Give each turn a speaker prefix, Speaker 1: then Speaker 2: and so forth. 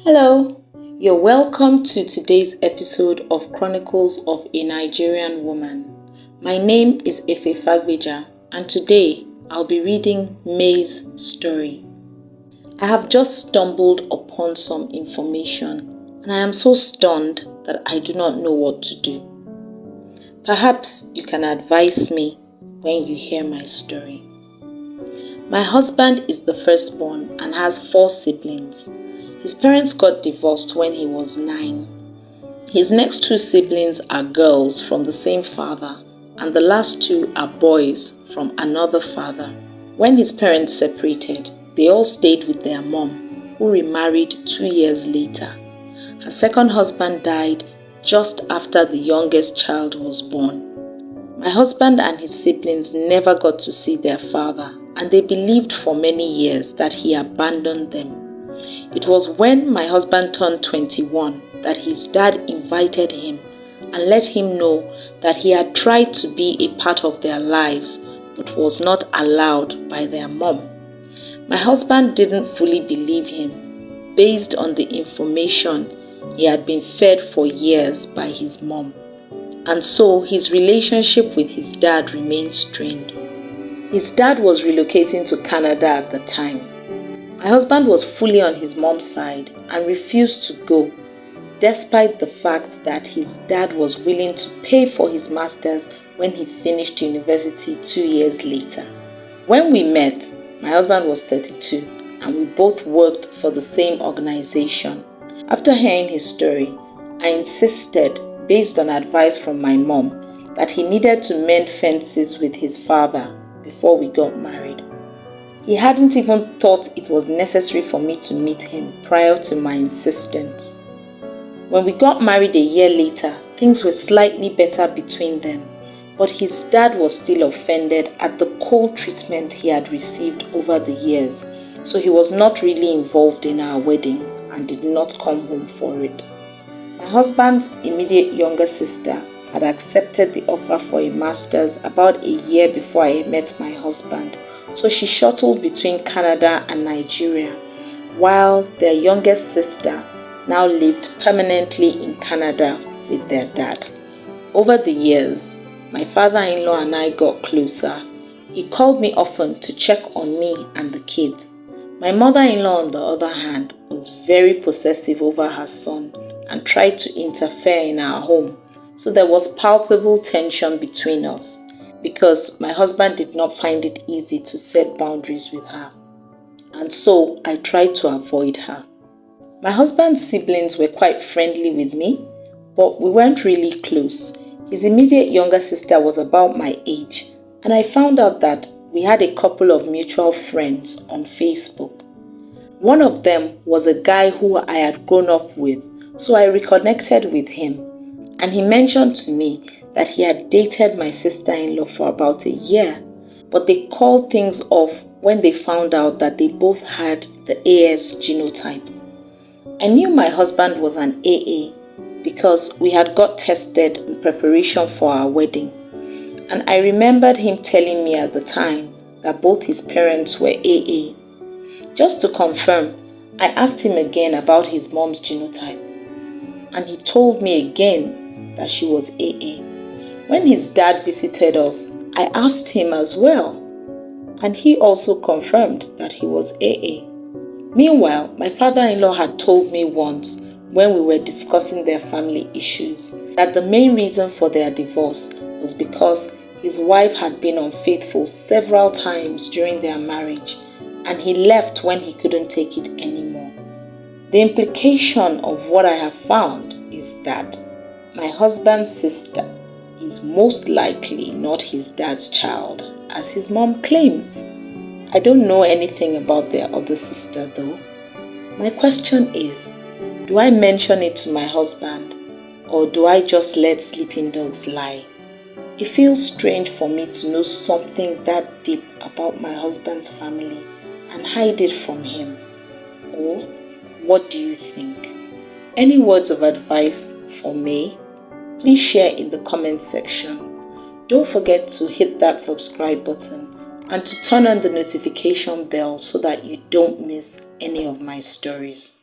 Speaker 1: Hello, you're welcome to today's episode of Chronicles of a Nigerian Woman. My name is Fagbeja, and today I'll be reading May's story. I have just stumbled upon some information, and I am so stunned that I do not know what to do. Perhaps you can advise me when you hear my story. My husband is the firstborn and has 4 siblings. His parents got divorced when he was 9. His next 2 siblings are girls from the same father, and the last 2 are boys from another father. When his parents separated, they all stayed with their mom, who remarried 2 years later. Her second husband died just after the youngest child was born. My husband and his siblings never got to see their father, and they believed for many years that he abandoned them. It was when my husband turned 21 that his dad invited him and let him know that he had tried to be a part of their lives but was not allowed by their mom. My husband didn't fully believe him based on the information he had been fed for years by his mom, and so his relationship with his dad remained strained. His dad was relocating to Canada at the time. My husband was fully on his mom's side and refused to go, despite the fact that his dad was willing to pay for his master's when he finished university 2 years later. When we met, my husband was 32 and we both worked for the same organization. After hearing his story, I insisted, based on advice from my mom, that he needed to mend fences with his father before we got married. He hadn't even thought it was necessary for me to meet him prior to my insistence. When we got married a year later, things were slightly better between them, but his dad was still offended at the cold treatment he had received over the years, so he was not really involved in our wedding and did not come home for it. My husband's immediate younger sister had accepted the offer for a master's about a year before I met my husband. So she shuttled between Canada and Nigeria, while their youngest sister now lived permanently in Canada with their dad. Over the years, my father-in-law and I got closer. He called me often to check on me and the kids. My mother-in-law, on the other hand, was very possessive over her son and tried to interfere in our home. So there was palpable tension between us, because my husband did not find it easy to set boundaries with her, and so I tried to avoid her. My husband's siblings were quite friendly with me, but we weren't really close. His immediate younger sister was about my age, and I found out that we had a couple of mutual friends on Facebook. One of them was a guy who I had grown up with, so I reconnected with him, and he mentioned to me that he had dated my sister-in-law for about a year, but they called things off when they found out that they both had the AS genotype. I knew my husband was an AA because we had got tested in preparation for our wedding, and I remembered him telling me at the time that both his parents were AA. Just to confirm, I asked him again about his mom's genotype, and he told me again that she was AA. When his dad visited us, I asked him as well, and he also confirmed that he was AA. Meanwhile, my father-in-law had told me once, when we were discussing their family issues, that the main reason for their divorce was because his wife had been unfaithful several times during their marriage, and he left when he couldn't take it anymore. The implication of what I have found is that my husband's sister is most likely not his dad's child, as his mom claims. I don't know anything about their other sister though. My question is, do I mention it to my husband, or do I just let sleeping dogs lie? It feels strange for me to know something that deep about my husband's family and hide it from him. Or what do you think? Any words of advice for May? Please share in the comment section. Don't forget to hit that subscribe button and to turn on the notification bell so that you don't miss any of my stories.